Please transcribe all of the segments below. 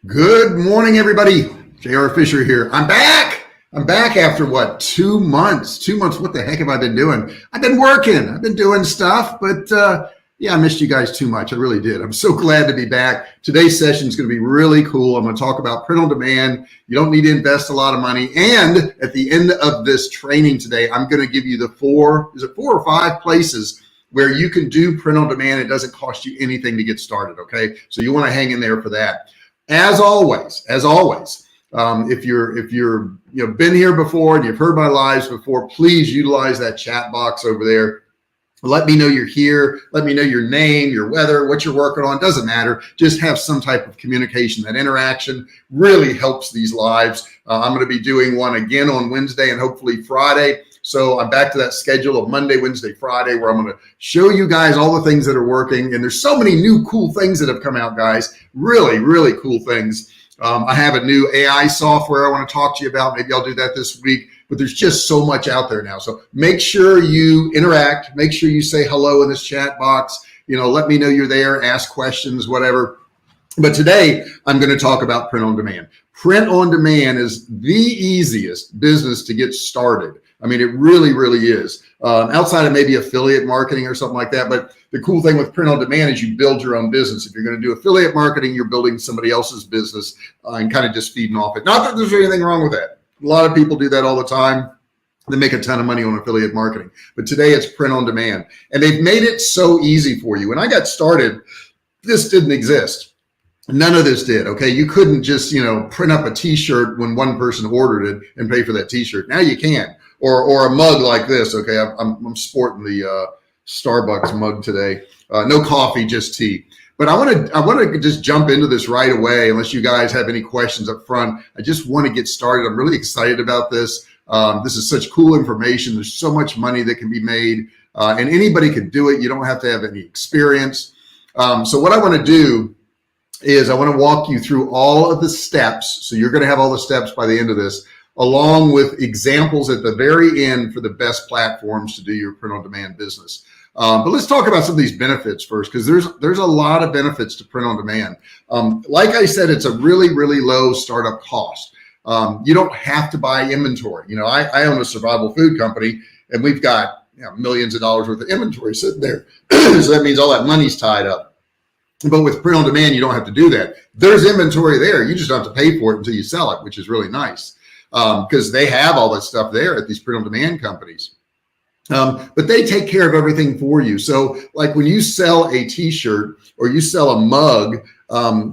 Good morning, everybody. J.R. Fisher here. I'm back. I'm back after what, 2 months? 2 months. What the heck have I been doing? I've been working. I've been doing stuff, but yeah, I missed you guys too much. I really did. I'm so glad to be back. Today's session is going to be really cool. I'm going to talk about print on demand. You don't need to invest a lot of money. And at the end of this training today, I'm going to give you the four or five places where you can do print on demand. It doesn't cost you anything to get started. Okay. So you want to hang in there for that. As always, if you're been here before and you've heard my lives before, please utilize that chat box over there. Let me know you're here. Let me know your name, your weather, what you're working on. Doesn't matter. Just have some type of communication. That interaction really helps these lives. I'm going to be doing one again on Wednesday and hopefully Friday. So I'm back to that schedule of Monday, Wednesday, Friday, where I'm going to show you guys all the things that are working. And there's so many new cool things that have come out, guys. Really, really cool things. I have a new AI software I want to talk to you about. Maybe I'll do that this week. But there's just so much out there now. So make sure you interact. Make sure you say hello in this chat box. Let me know you're there. Ask questions, whatever. But today, I'm going to talk about print on demand. Print on demand is the easiest business to get started. I mean, it really, really is. Outside of maybe affiliate marketing or something like that. But the cool thing with print on demand is you build your own business. If you're going to do affiliate marketing, you're building somebody else's business and kind of just feeding off it. Not that there's anything wrong with that. A lot of people do that all the time. They make a ton of money on affiliate marketing. But today it's print on demand. And they've made it so easy for you. When I got started, this didn't exist. None of this did. Okay. You couldn't just, print up a t-shirt when one person ordered it and pay for that t-shirt. Now you can. Or a mug like this. Okay. I'm sporting the Starbucks mug today. No coffee, just tea. But I want to just jump into this right away, unless you guys have any questions up front. I just want to get started. I'm really excited about this. This is such cool information. There's so much money that can be made, and anybody can do it. You don't have to have any experience. So what I want to do is I want to walk you through all of the steps. So you're going to have all the steps by the end of this, along with examples at the very end for the best platforms to do your print on demand business. But let's talk about some of these benefits first, because there's a lot of benefits to print on demand. Like I said, it's a really, really low startup cost. You don't have to buy inventory. I own a survival food company, and we've got millions of dollars worth of inventory sitting there. So that means all that money's tied up. But with print on demand, you don't have to do that. There's inventory there. You just don't have to pay for it until you sell it, which is really nice, because they have all that stuff there at these print on demand companies. But they take care of everything for you. So like when you sell a t-shirt or you sell a mug,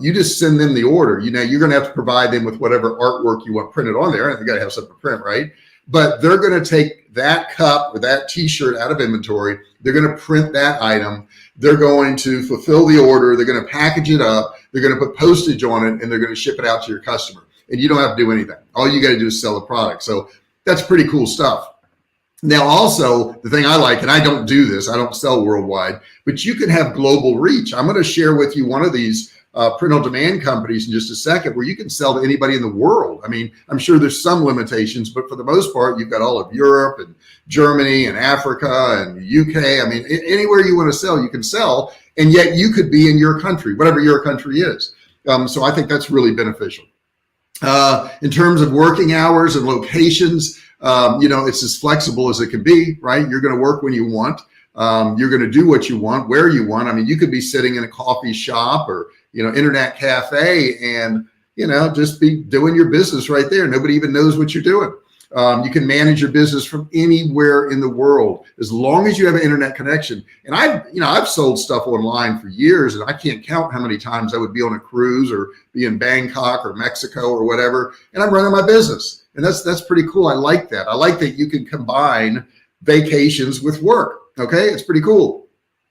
you just send them the order. You're going to have to provide them with whatever artwork you want printed on there. And they got to have something to print, right? But they're going to take that cup or that t-shirt out of inventory. They're going to print that item. They're going to fulfill the order. They're going to package it up. They're going to put postage on it, and they're going to ship it out to your customer. And you don't have to do anything. All you got to do is sell the product. So that's pretty cool stuff. Now, also, the thing I like, and I don't do this, I don't sell worldwide, but you can have global reach. I'm going to share with you one of these print on demand companies in just a second, where you can sell to anybody in the world. I mean, I'm sure there's some limitations, but for the most part, you've got all of Europe and Germany and Africa and UK. I mean, anywhere you want to sell, you can sell, and yet you could be in your country, whatever your country is. So I think that's really beneficial. In terms of working hours and locations, it's as flexible as it can be, right? You're going to work when you want. You're going to do what you want, where you want. I mean, you could be sitting in a coffee shop or, internet cafe and, just be doing your business right there. Nobody even knows what you're doing. You can manage your business from anywhere in the world, as long as you have an internet connection. And I've sold stuff online for years, and I can't count how many times I would be on a cruise or be in Bangkok or Mexico or whatever, and I'm running my business. And that's pretty cool. I like that. I like that you can combine vacations with work. Okay, it's pretty cool.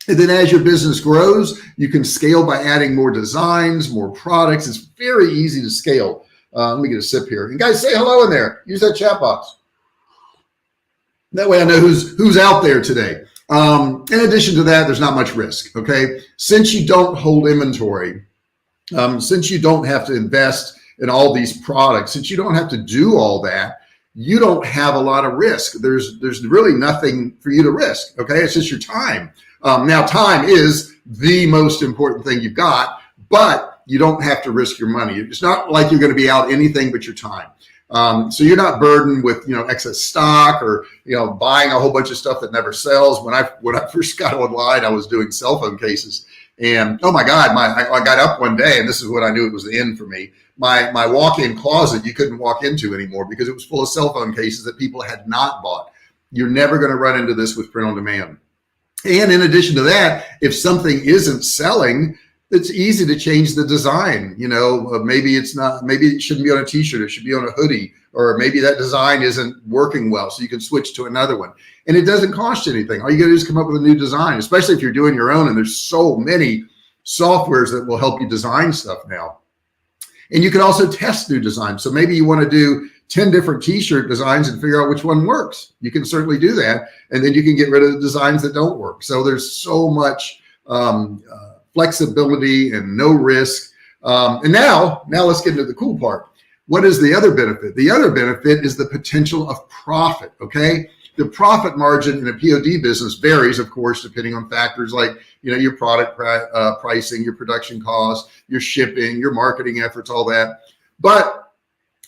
And then as your business grows, you can scale by adding more designs, more products. It's very easy to scale. Let me get a sip here. And guys, say hello in there. Use that chat box. That way I know who's out there today. In addition to that, there's not much risk. Okay, since you don't hold inventory, since you don't have to invest in all these products, since you don't have to do all that, you don't have a lot of risk. There's really nothing for you to risk. Okay, it's just your time. Now, time is the most important thing you've got, but you don't have to risk your money. It's not like you're going to be out anything but your time. So you're not burdened with, excess stock or, buying a whole bunch of stuff that never sells. When I first got online, I was doing cell phone cases, and oh my God, I got up one day, and this is when I knew it was the end for me. My walk-in closet you couldn't walk into anymore because it was full of cell phone cases that people had not bought. You're never going to run into this with print on demand. And in addition to that, if something isn't selling, it's easy to change the design. Maybe it shouldn't be on a t-shirt. It should be on a hoodie, or maybe that design isn't working well. So you can switch to another one, and it doesn't cost you anything. All you gotta do is come up with a new design, especially if you're doing your own. And there's so many softwares that will help you design stuff now. And you can also test new designs. So maybe you want to do 10 different t-shirt designs and figure out which one works. You can certainly do that. And then you can get rid of the designs that don't work. So there's so much, flexibility and no risk. And now let's get into the cool part. What is the other benefit? The other benefit is the potential of profit, okay? The profit margin in a POD business varies, of course, depending on factors like, your product pricing, your production costs, your shipping, your marketing efforts, all that. But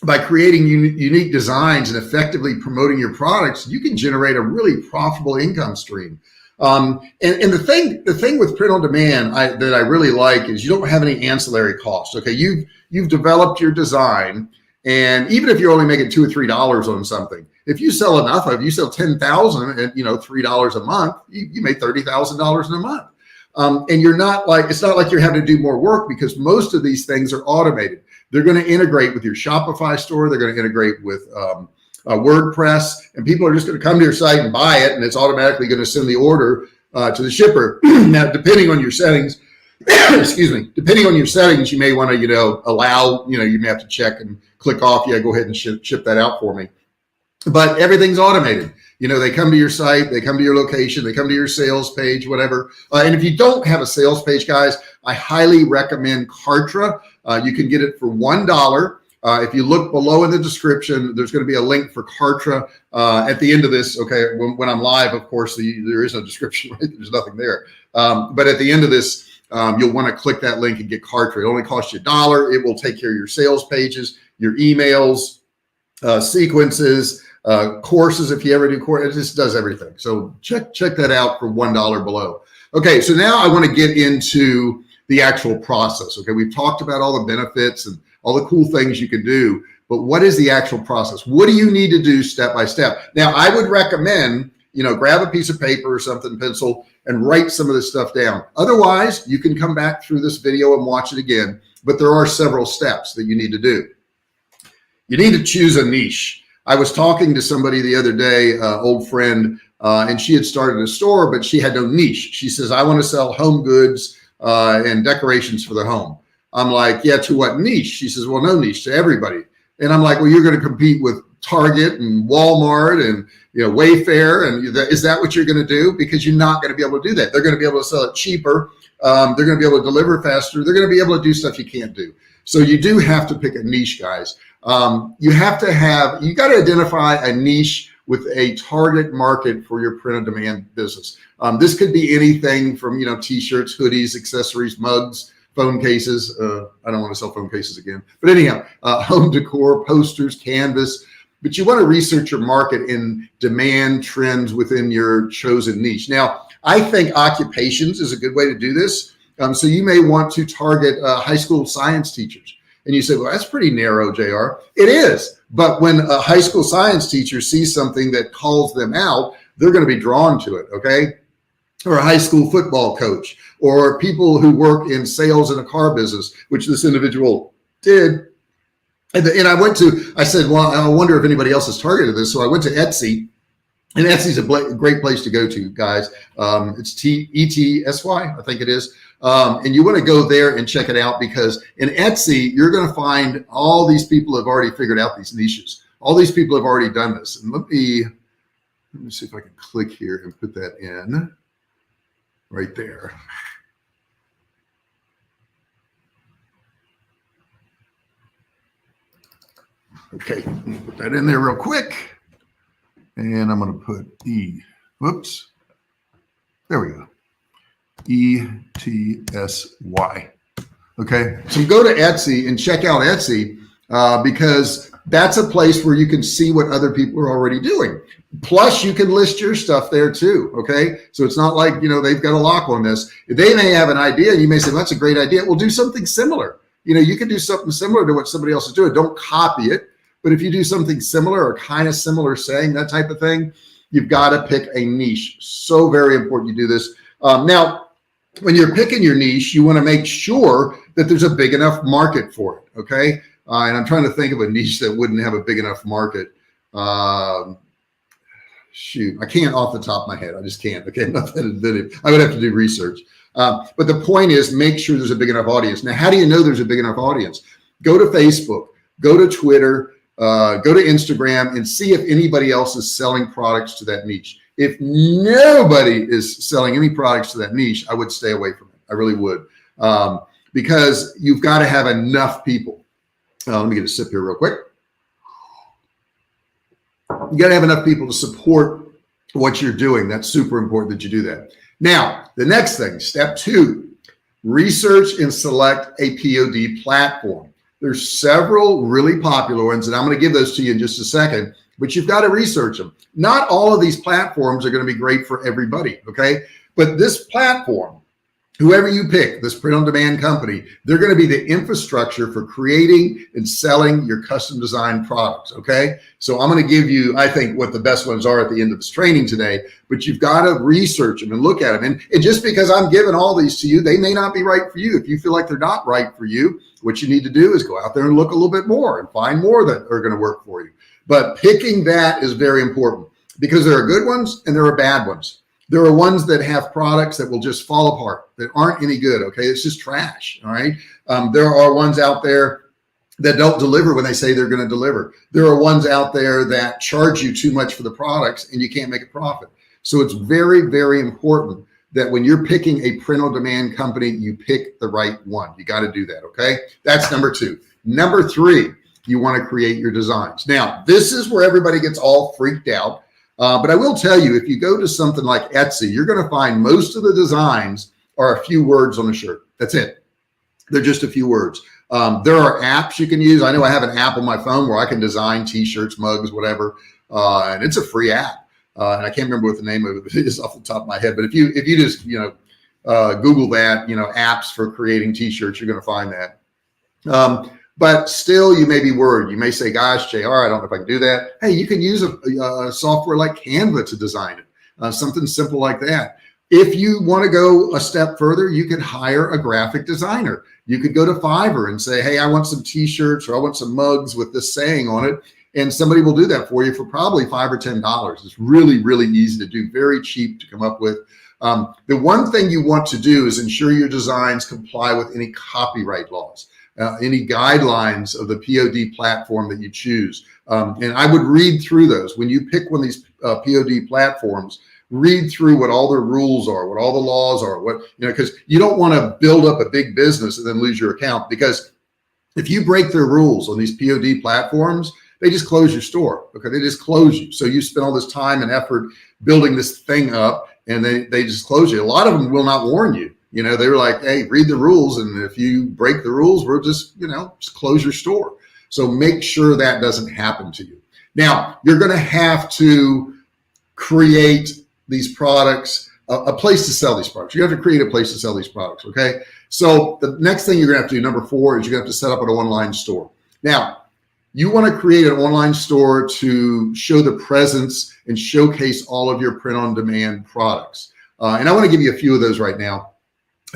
by creating unique designs and effectively promoting your products, you can generate a really profitable income stream. And the thing with print on demand that I really like is you don't have any ancillary costs. Okay, you've developed your design, and even if you're only making $2 or $3 on something, if you sell enough of it, you sell 10,000 at $3 a month, you make $30,000 in a month. And it's not like you're having to do more work because most of these things are automated. They're going to integrate with your Shopify store. They're going to integrate with WordPress, and people are just going to come to your site and buy it, and it's automatically going to send the order to the shipper. Now, depending on your settings, depending on your settings, you may want to, allow, you may have to check and click off, go ahead and ship that out for me. But everything's automated. They come to your site, they come to your location, they come to your sales page, whatever. And if you don't have a sales page, guys, I highly recommend Kartra. You can get it for $1. If you look below in the description, there's going to be a link for Kartra at the end of this. Okay, when I'm live, of course, there is no description, right? There's nothing there. But at the end of this, you'll want to click that link and get Kartra. It only costs you $1. It will take care of your sales pages, your emails, sequences, courses. If you ever do courses, it just does everything. So check that out for $1 below. Okay, so now I want to get into the actual process. Okay, we've talked about all the benefits and all the cool things you can do, but what is the actual process? What do you need to do step by step? Now, I would recommend, grab a piece of paper or something, pencil, and write some of this stuff down. Otherwise, you can come back through this video and watch it again, but there are several steps that you need to do. You need to choose a niche. I was talking to somebody the other day, old friend, and she had started a store, but she had no niche. She says, I want to sell home goods and decorations for the home. I'm like, yeah, to what niche? She says, well, no niche, to everybody. And I'm like, well, you're going to compete with Target and Walmart and Wayfair, and is that what you're going to do? Because you're not going to be able to do that. They're going to be able to sell it cheaper. They're going to be able to deliver faster. They're going to be able to do stuff you can't do. So you do have to pick a niche, guys. You got to identify a niche with a target market for your print on demand business. This could be anything from, t-shirts, hoodies, accessories, mugs, phone cases. I don't want to sell phone cases again, but anyhow, home decor, posters, canvas. But you want to research your market in demand trends within your chosen niche. Now, I think occupations is a good way to do this. So you may want to target high school science teachers. And you say, well, that's pretty narrow, JR. It is. But when a high school science teacher sees something that calls them out, they're going to be drawn to it, okay? Or a high school football coach, or people who work in sales in a car business, which this individual did. And I said, well, I wonder if anybody else has targeted this. So I went to Etsy, and Etsy's a great place to go to, guys. It's Etsy, I think it is. And you want to go there and check it out, because in Etsy, you're going to find all these people have already figured out these niches. All these people have already done this. And let me see if I can click here and put that in right there. Okay, put that in there real quick. And I'm going to put there we go. ETSY. Okay, so go to Etsy and check out Etsy because that's a place where you can see what other people are already doing. Plus, you can list your stuff there too. Okay, so it's not like they've got a lock on this. They may have an idea, and you may say, well, "That's a great idea." Well, do something similar. You can do something similar to what somebody else is doing. Don't copy it, but if you do something similar or kind of similar saying, that type of thing, you've got to pick a niche. So very important you do this. Now, when you're picking your niche, you want to make sure that there's a big enough market for it. Okay. And I'm trying to think of a niche that wouldn't have a big enough market. Shoot, I can't off the top of my head. I just can't. Okay. Not that inventive. I would have to do research. But the point is, make sure there's a big enough audience. Now, how do you know there's a big enough audience? Go to Facebook, go to Twitter, go to Instagram, and see if anybody else is selling products to that niche. If nobody is selling any products to that niche, I would stay away from it. I really would. Because you've got to have enough people. Let me get a sip here real quick. You got to have enough people to support what you're doing. That's super important that you do that. Now, the next thing, step 2, research and select a POD platform. There's several really popular ones, and I'm going to give those to you in just a second, but you've got to research them. Not all of these platforms are going to be great for everybody, okay? But this platform, whoever you pick, this print-on-demand company, they're going to be the infrastructure for creating and selling your custom designed products, okay? So I'm going to give you, I think, what the best ones are at the end of this training today, but you've got to research them and look at them. And just because I'm giving all these to you, they may not be right for you. If you feel like they're not right for you, what you need to do is go out there and look a little bit more and find more that are going to work for you. But picking that is very important because there are good ones and there are bad ones. There are ones that have products that will just fall apart, that aren't any good, okay? It's just trash, all right? There are ones out there that don't deliver when they say they're going to deliver. There are ones out there that charge you too much for the products and you can't make a profit. So it's very, very important that when you're picking a print-on-demand company, you pick the right one. You got to do that, okay? That's number 2. Number 3, you want to create your designs. Now, this is where everybody gets all freaked out. But I will tell you, if you go to something like Etsy, you're going to find most of the designs are a few words on a shirt. That's it. They're just a few words. There are apps you can use. I know I have an app on my phone where I can design t-shirts, mugs, whatever. And it's a free app. And I can't remember what the name of it is off the top of my head. But if you just, Google that, apps for creating t-shirts, you're going to find that. But still, you may be worried. You may say, gosh, JR, I don't know if I can do that. Hey, you can use a software like Canva to design it, something simple like that. If you want to go a step further, you could hire a graphic designer. You could go to Fiverr and say, hey, I want some t-shirts or I want some mugs with this saying on it. And somebody will do that for you for probably $5 or $10. It's really, really easy to do, very cheap to come up with. The one thing you want to do is ensure your designs comply with any copyright laws. Any guidelines of the POD platform that you choose. And I would read through those. When you pick one of these POD platforms, read through what all their rules are, what all the laws are, because you don't want to build up a big business and then lose your account. Because if you break their rules on these POD platforms, they just close your store. Okay, they just close you. So you spend all this time and effort building this thing up and they just close you. A lot of them will not warn you. They were like, hey, read the rules. And if you break the rules, we'll just close your store. So make sure that doesn't happen to you. Now, you're going to have to create these products, a place to sell these products. You have to create a place to sell these products, okay? So the next thing you're going to have to do, number 4, is you're going to have to set up an online store. Now, you want to create an online store to show the presence and showcase all of your print-on-demand products. And I want to give you a few of those right now.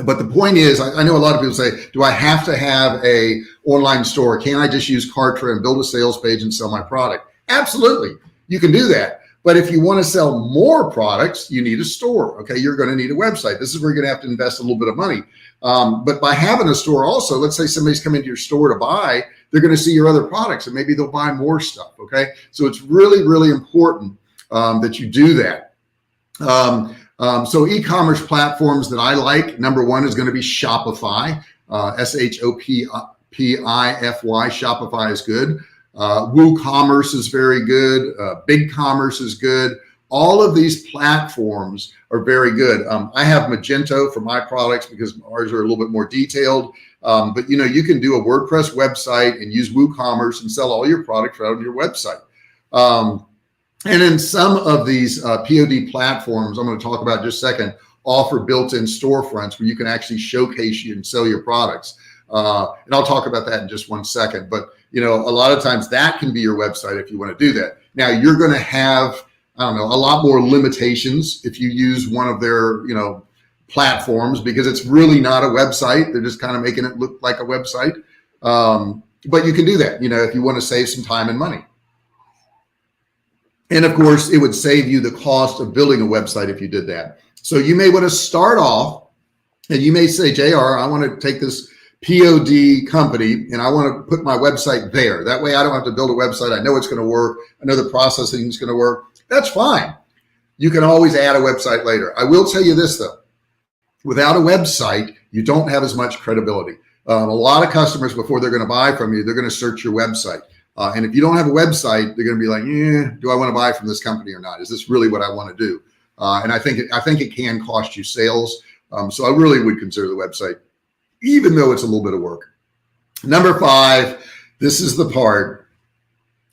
But the point is, I know a lot of people say, do I have to have a online store? Can't I just use Kartra and build a sales page and sell my product? Absolutely. You can do that. But if you want to sell more products, you need a store. Okay. You're going to need a website. This is where you're going to have to invest a little bit of money. But by having a store also, let's say somebody's coming to your store to buy, they're going to see your other products and maybe they'll buy more stuff. Okay. So it's really, really important that you do that. So e-commerce platforms that I like, number 1 is going to be Shopify, SHOPIFY. Shopify is good. WooCommerce is very good. BigCommerce is good. All of these platforms are very good. I have Magento for my products because ours are a little bit more detailed. But you can do a WordPress website and use WooCommerce and sell all your products right on your website. And then some of these POD platforms I'm going to talk about in just a second offer built-in storefronts where you can actually showcase you and sell your products. And I'll talk about that in just one second. But a lot of times that can be your website if you want to do that. Now you're going to have, I don't know, a lot more limitations if you use one of their, platforms, because it's really not a website. They're just kind of making it look like a website. But you can do that, if you want to save some time and money. And of course, it would save you the cost of building a website if you did that. So you may want to start off and you may say, JR, I want to take this POD company and I want to put my website there. That way I don't have to build a website. I know it's going to work. I know the processing is going to work. That's fine. You can always add a website later. I will tell you this though, without a website, you don't have as much credibility. A lot of customers, before they're going to buy from you, they're going to search your website. And if you don't have a website, they're going to be like, do I want to buy from this company or not? Is this really what I want to do? And I think it can cost you sales. So I really would consider the website, even though it's a little bit of work. Number 5, this is the part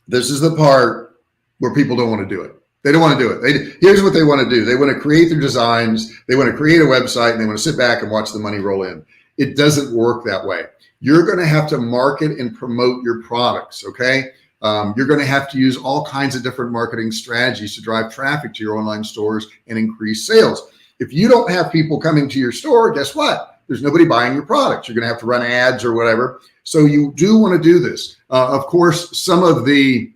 where people don't want to do it. They don't want to do it. Here's what they want to do. They want to create their designs. They want to create a website and they want to sit back and watch the money roll in. It doesn't work that way. You're going to have to market and promote your products. Okay. You're going to have to use all kinds of different marketing strategies to drive traffic to your online stores and increase sales. If you don't have people coming to your store, guess what? There's nobody buying your products. You're going to have to run ads or whatever. So you do want to do this. Of course, some of the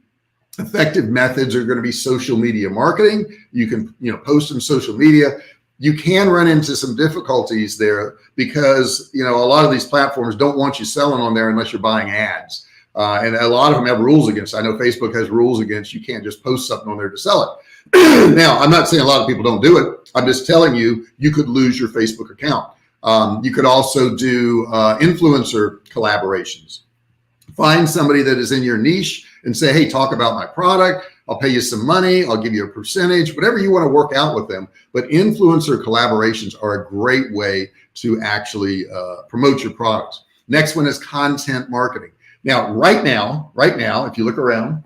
effective methods are going to be social media marketing. You can, post in social media. You can run into some difficulties there because, a lot of these platforms don't want you selling on there unless you're buying ads. And a lot of them have rules against. I know Facebook has rules against. You can't just post something on there to sell it. Now, I'm not saying a lot of people don't do it. I'm just telling you, you could lose your Facebook account. You could also do influencer collaborations. Find somebody that is in your niche and say, hey, talk about my product. I'll pay you some money. I'll give you a percentage, whatever you want to work out with them. But influencer collaborations are a great way to actually promote your products. Next one is content marketing. Now, right now, if you look around,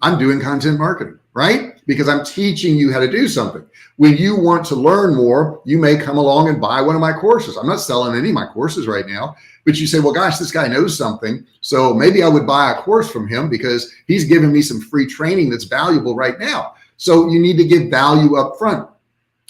I'm doing content marketing, right? Because I'm teaching you how to do something. When you want to learn more, you may come along and buy one of my courses. I'm not selling any of my courses right now, but you say, well, gosh, this guy knows something. So maybe I would buy a course from him because he's giving me some free training that's valuable right now. So you need to give value up front.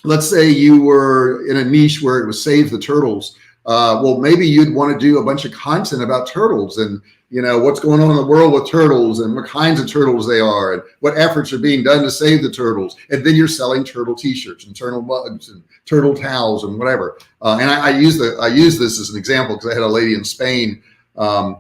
Let's say you were in a niche where it was Save the Turtles. Well, maybe you'd want to do a bunch of content about turtles and, what's going on in the world with turtles and what kinds of turtles they are and what efforts are being done to save the turtles. And then you're selling turtle t-shirts and turtle mugs and turtle towels and whatever. And I use this as an example because I had a lady in Spain, that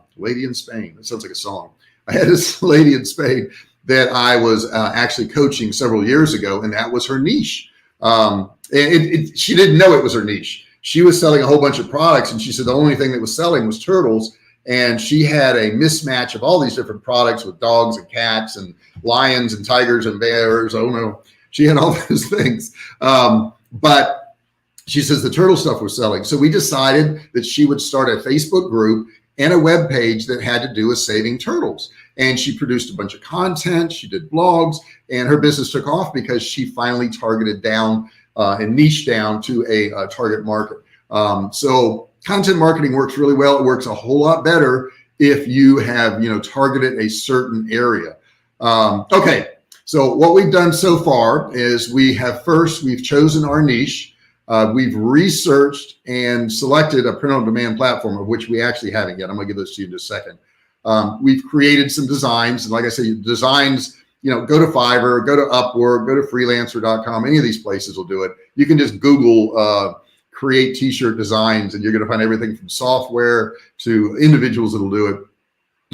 sounds like a song. I had this lady in Spain that I was actually coaching several years ago, and that was her niche. She didn't know it was her niche. She was selling a whole bunch of products, and she said the only thing that was selling was turtles. And she had a mismatch of all these different products with dogs and cats and lions and tigers and bears. Oh no, she had all those things. But she says the turtle stuff was selling. So we decided that she would start a Facebook group and a web page that had to do with saving turtles. And she produced a bunch of content. She did blogs, and her business took off because she finally targeted down and niched down to a target market. So content marketing works really well. It works a whole lot better if you have, targeted a certain area. Okay. So what we've done so far is we've chosen our niche. We've researched and selected a print on demand platform, of which we actually haven't yet. I'm gonna give this to you in just a second. We've created some designs. And like I said, designs, go to Fiverr, go to Upwork, go to freelancer.com. Any of these places will do it. You can just Google create t-shirt designs, and you're going to find everything from software to individuals that'll do it.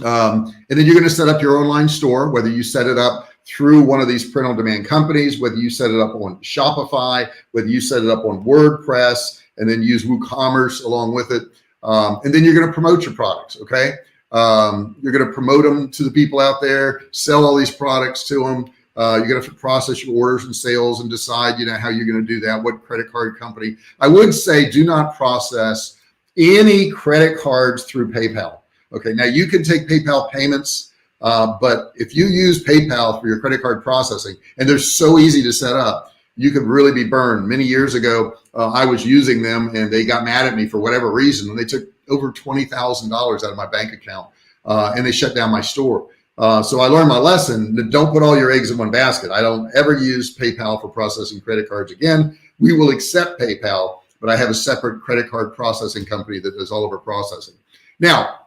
And then you're going to set up your online store, whether you set it up through one of these print on demand companies, whether you set it up on Shopify, whether you set it up on WordPress, and then use WooCommerce along with it. And then you're going to promote your products. Okay. You're going to promote them to the people out there, sell all these products to them. You're going to have to process your orders and sales and decide, how you're going to do that, what credit card company. I would say do not process any credit cards through PayPal. Okay, now you can take PayPal payments, but if you use PayPal for your credit card processing, and they're so easy to set up, you could really be burned. Many years ago, I was using them and they got mad at me for whatever reason, and they took over $20,000 out of my bank account, and they shut down my store. So I learned my lesson. Don't put all your eggs in one basket. I don't ever use PayPal for processing credit cards again. We will accept PayPal, but I have a separate credit card processing company that does all of our processing. Now,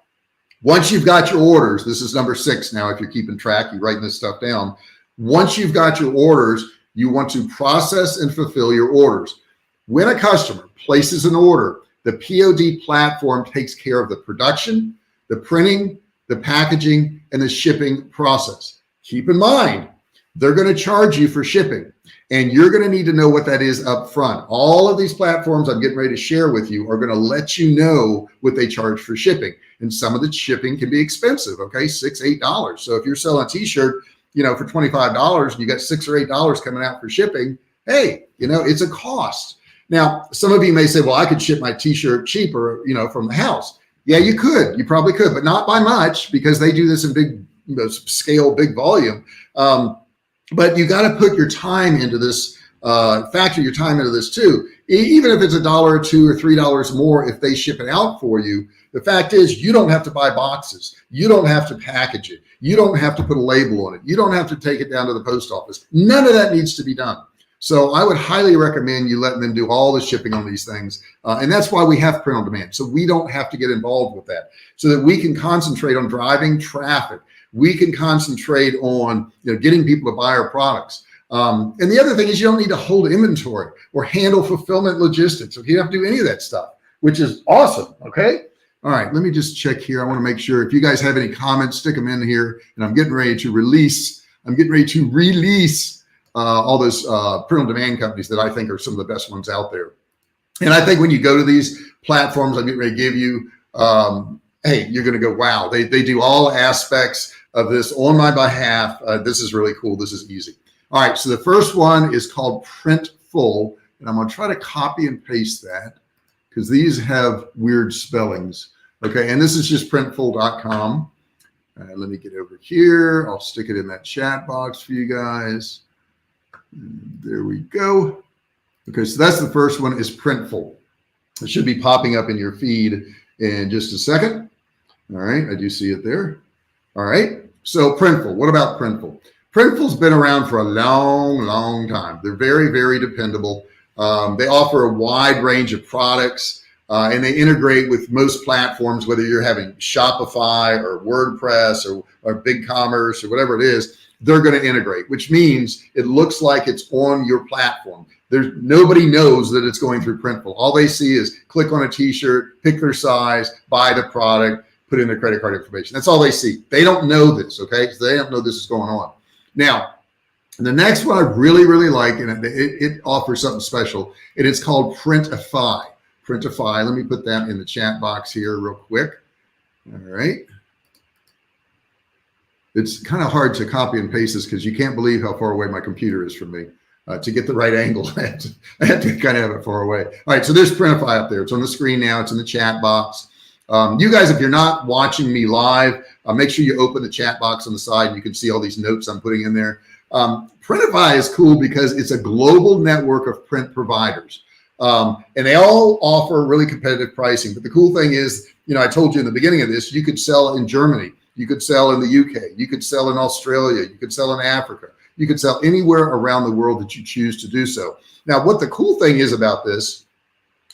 once you've got your orders, this is number 6 now, if you're keeping track, you're writing this stuff down. Once you've got your orders, you want to process and fulfill your orders. When a customer places an order, the POD platform takes care of the production, the printing, the packaging, and the shipping process. Keep in mind, they're going to charge you for shipping, and you're going to need to know what that is up front. All of these platforms I'm getting ready to share with you are going to let you know what they charge for shipping. And some of the shipping can be expensive, okay? $6, $8. So if you're selling a t-shirt, for $25 and you got $6 or $8 coming out for shipping, hey, it's a cost. Now, some of you may say, well, I could ship my t-shirt cheaper, from the house. Yeah, you could, you probably could, but not by much, because they do this in big scale, big volume. But you got to put your time into this, factor your time into this too. Even if it's $1 or $2 or $3 more, if they ship it out for you, the fact is you don't have to buy boxes. You don't have to package it. You don't have to put a label on it. You don't have to take it down to the post office. None of that needs to be done. So I would highly recommend you letting them do all the shipping on these things. And that's why we have print on demand. So we don't have to get involved with that, so that we can concentrate on driving traffic. We can concentrate on getting people to buy our products. And the other thing is you don't need to hold inventory or handle fulfillment logistics. So you don't have to do any of that stuff, which is awesome. Okay. All right. Let me just check here. I want to make sure if you guys have any comments, stick them in here. And I'm getting ready to release all those print on demand companies that I think are some of the best ones out there. And I think when you go to these platforms I'm getting ready to give you, hey, you're going to go, wow, they do all aspects of this on my behalf. This is really cool. This is easy. All right. So the first one is called Printful. And I'm going to try to copy and paste that because these have weird spellings. Okay. And this is just printful.com. Let me get over here. I'll stick it in that chat box for you guys. There we go. Okay, so that's the first one, is Printful. It should be popping up in your feed in just a second. All right, I do see it there. All right, so Printful. What about Printful? Printful's been around for a long time. They're very, very dependable. They offer a wide range of products, and they integrate with most platforms, whether you're having Shopify or WordPress or BigCommerce or whatever it is. They're going to integrate, which means it looks like it's on your platform. Nobody knows that it's going through Printful. All they see is click on a t-shirt, pick their size, buy the product, put in their credit card information. That's all they see. They don't know this, okay? So they don't know this is going on. Now, the next one I really, really like, and it offers something special, and it's called Printify. Printify, let me put that in the chat box here real quick. All right. It's kind of hard to copy and paste this because you can't believe how far away my computer is from me. To get the right angle, I had to kind of have it far away. All right, so there's Printify up there. It's on the screen now. It's in the chat box. You guys, if you're not watching me live, make sure you open the chat box on the side and you can see all these notes I'm putting in there. Printify is cool because it's a global network of print providers. And they all offer really competitive pricing. But the cool thing is, I told you in the beginning of this, you could sell in Germany. You could sell in the UK, you could sell in Australia, you could sell in Africa, you could sell anywhere around the world that you choose to do so. Now, what the cool thing is about this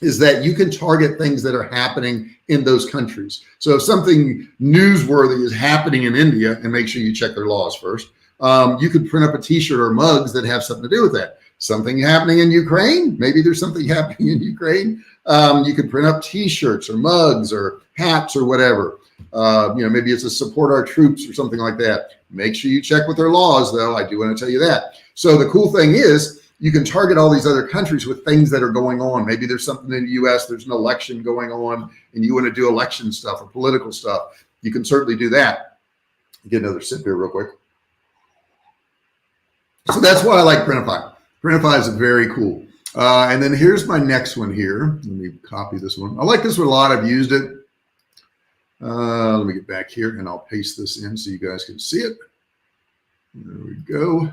is that you can target things that are happening in those countries. So if something newsworthy is happening in India, and make sure you check their laws first, you could print up a t-shirt or mugs that have something to do with that. Something happening in Ukraine, maybe there's something happening in Ukraine. You could print up t-shirts or mugs or hats or whatever. Maybe it's a support our troops or something like that. Make sure you check with their laws, though. I do want to tell you that. So the cool thing is you can target all these other countries with things that are going on. Maybe there's something in the US, there's an election going on, and you want to do election stuff or political stuff. You can certainly do that. Get another sip here real quick. So that's why I like Printify. Printify is very cool. And then here's my next one here. Let me copy this one. I like this one a lot. I've used it. Let me get back here and I'll paste this in so you guys can see it. There we go.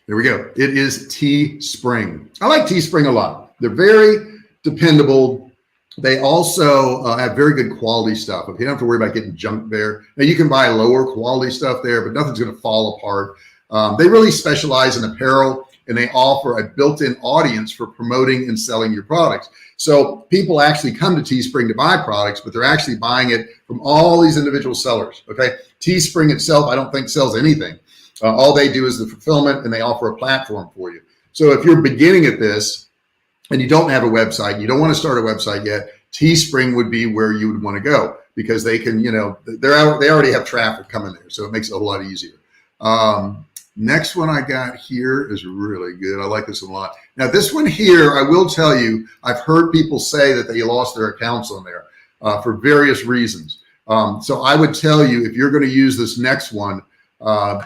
There we go. It is Teespring. I like Teespring a lot. They're very dependable. They also have very good quality stuff. Okay, you don't have to worry about getting junk there. Now you can buy lower quality stuff there, but nothing's going to fall apart. They really specialize in apparel, and they offer a built-in audience for promoting and selling your products. So people actually come to Teespring to buy products, but they're actually buying it from all these individual sellers. Okay, Teespring itself, I don't think sells anything. All they do is the fulfillment, and they offer a platform for you. So if you're beginning at this and you don't have a website, you don't want to start a website yet, Teespring would be where you would want to go, because they can, you know, they already have traffic coming there. So it makes it a lot easier. Next one I got here is really good. I like this one a lot. Now this one here, I will tell you, I've heard people say that they lost their accounts on there for various reasons. So I would tell you, if you're going to use this next one,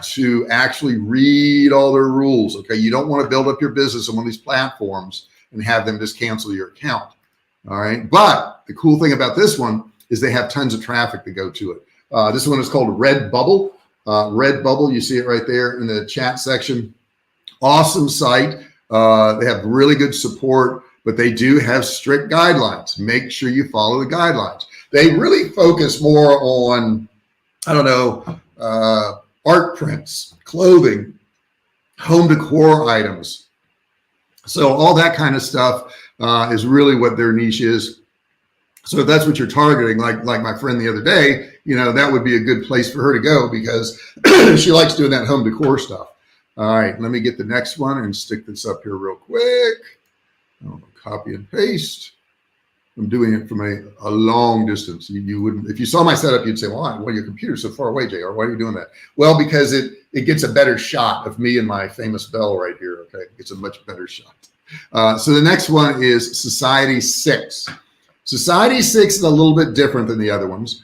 to actually read all their rules. Okay, you don't want to build up your business on one of these platforms and have them just cancel your account. All right, but the cool thing about this one is they have tons of traffic to go to it. This one is called Redbubble. Redbubble, you see it right there in the chat section. Awesome site. They have really good support, but they do have strict guidelines. Make sure you follow the guidelines. They really focus more on, I don't know, art prints, clothing, home decor items. So all that kind of stuff is really what their niche is. So if that's what you're targeting, like my friend the other day, you know, that would be a good place for her to go, because she likes doing that home decor stuff. All right, let me get the next one and stick this up here real quick. I'll copy and paste. I'm doing it from a long distance. You wouldn't, if you saw my setup, you'd say, well, your computer's so far away, JR. Why are you doing that? Well, because it gets a better shot of me and my famous bell right here. Okay, it's a much better shot. So the next one is Society 6. Society 6 is a little bit different than the other ones.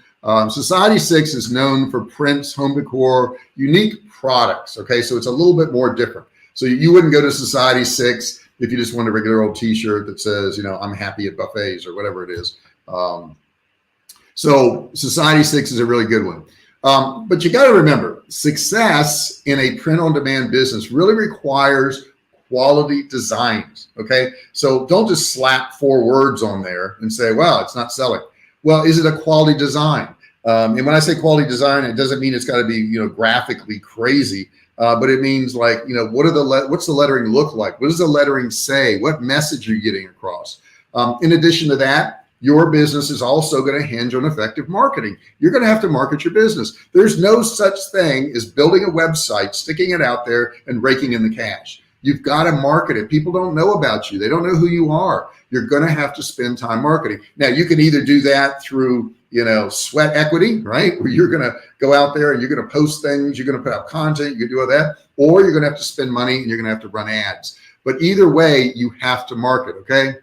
Society 6 is known for prints, home decor, unique products. Okay, so it's a little bit more different. So you wouldn't go to Society 6 if you just want a regular old t-shirt that says, you know, I'm happy at buffets or whatever it is. So Society 6 is a really good one. But you got to remember, success in a print-on-demand business really requires quality designs, okay? So don't just slap 4 words on there and say, wow, it's not selling. Well, is it a quality design? And when I say quality design, it doesn't mean it's got to be, you know, graphically crazy. But it means, like, you know, what's the lettering look like? What does the lettering say? What message are you getting across? In addition to that, your business is also going to hinge on effective marketing. You're going to have to market your business. There's no such thing as building a website, sticking it out there, and raking in the cash. You've got to market it. People don't know about you. They don't know who you are. You're going to have to spend time marketing. Now, you can either do that through, you know, sweat equity, right? Where you're going to go out there and you're going to post things, you're going to put out content, you can do all that, or you're going to have to spend money and you're going to have to run ads. But either way, you have to market, okay?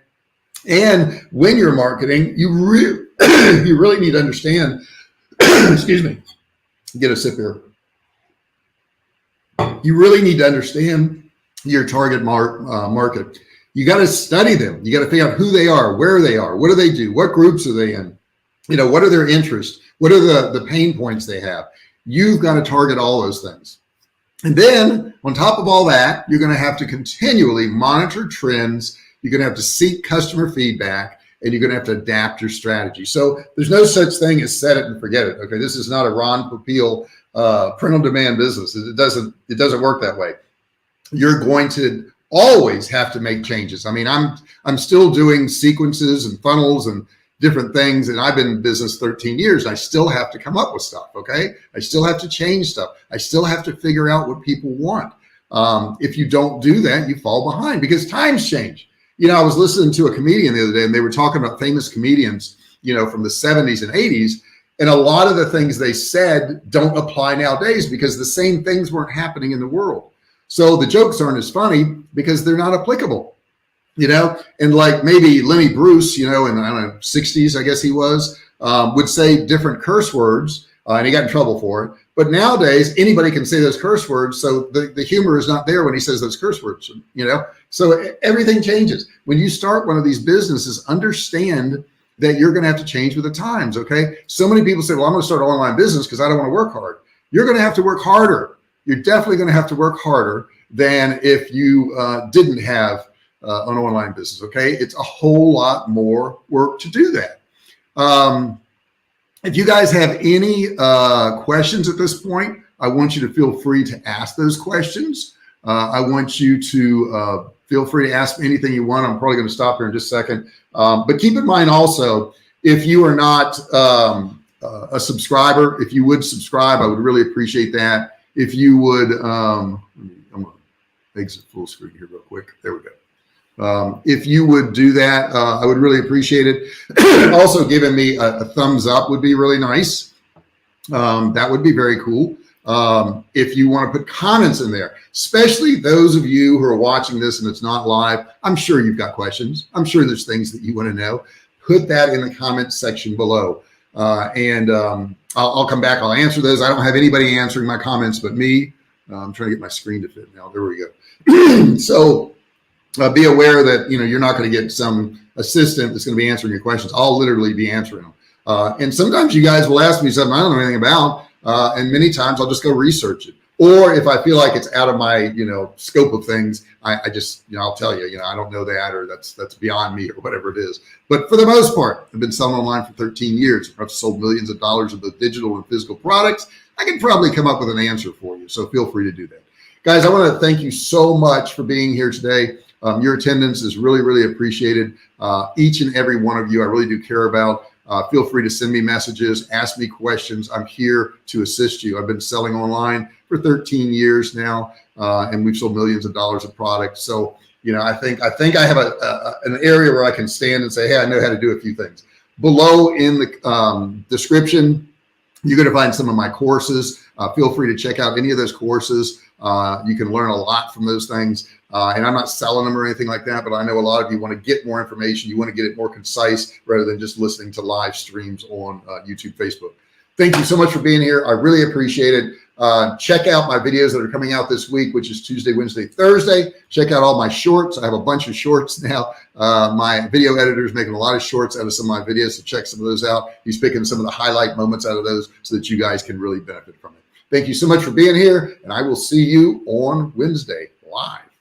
And when you're marketing, you really need to understand, excuse me, get a sip here. You really need to understand your target market. You got to study them. You got to figure out who they are, where they are, what do they do, what groups are they in, you know, what are their interests, what are the pain points they have. You've got to target all those things. And then on top of all that, you're going to have to continually monitor trends. You're going to have to seek customer feedback, and you're going to have to adapt your strategy. So there's no such thing as set it and forget it. Okay, this is not a Ron Popeil print-on-demand business. It doesn't work that way. You're going to always have to make changes. I mean, I'm still doing sequences and funnels and different things, and I've been in business 13 years. I still have to come up with stuff, okay? I still have to change stuff. I still have to figure out what people want. If you don't do that, you fall behind because times change. You know, I was listening to a comedian the other day, and they were talking about famous comedians, you know, from the 70s and 80s, and a lot of the things they said don't apply nowadays because the same things weren't happening in the world. So the jokes aren't as funny because they're not applicable, you know? And like maybe Lenny Bruce, you know, in, I don't know, 60s, I guess he was, would say different curse words, and he got in trouble for it. But nowadays, anybody can say those curse words. So the humor is not there when he says those curse words, So everything changes. When you start one of these businesses, understand that you're going to have to change with the times, okay? So many people say, well, I'm going to start an online business because I don't want to work hard. You're going to have to work harder. You're definitely going to have to work harder than if you didn't have an online business, okay? It's a whole lot more work to do that. If you guys have any questions at this point, I want you to feel free to ask those questions. I want you to feel free to ask me anything you want. I'm probably going to stop here in just a second. But keep in mind also, if you are not a subscriber, if you would subscribe, I would really appreciate that. If you would, I'm going to exit full screen here real quick. There we go. If you would do that, I would really appreciate it. Also, giving me a thumbs up would be really nice. That would be very cool. If you want to put comments in there, especially those of you who are watching this and it's not live, I'm sure you've got questions. I'm sure there's things that you want to know. Put that in the comments section below. I'll come back. I'll answer those. I don't have anybody answering my comments but me. I'm trying to get my screen to fit now. There we go. So be aware that you're not going to get some assistant that's going to be answering your questions. I'll literally be answering them. And sometimes you guys will ask me something I don't know anything about, and many times I'll just go research it. Or if I feel like it's out of my scope of things, I just I'll tell you I don't know that, or that's beyond me, or whatever it is. But for the most part, I've been selling online for 13 years. I've sold millions of dollars of both digital and physical products. I can probably come up with an answer for you. So feel free to do that. Guys, I want to thank you so much for being here today. Your attendance is really, really appreciated. Each and every one of you, I really do care about. Feel free to send me messages, ask me questions. I'm here to assist you. I've been selling online for 13 years now, and we've sold millions of dollars of products. So, I think I have an area where I can stand and say, hey, I know how to do a few things. Below in the description, you're going to find some of my courses. Feel free to check out any of those courses. You can learn a lot from those things. And I'm not selling them or anything like that, but I know a lot of you want to get more information. You want to get it more concise rather than just listening to live streams on YouTube, Facebook. Thank you so much for being here. I really appreciate it. Check out my videos that are coming out this week, which is Tuesday, Wednesday, Thursday. Check out all my shorts. I have a bunch of shorts now. My video editor is making a lot of shorts out of some of my videos, so check some of those out. He's picking some of the highlight moments out of those so that you guys can really benefit from it. Thank you so much for being here, and I will see you on Wednesday live.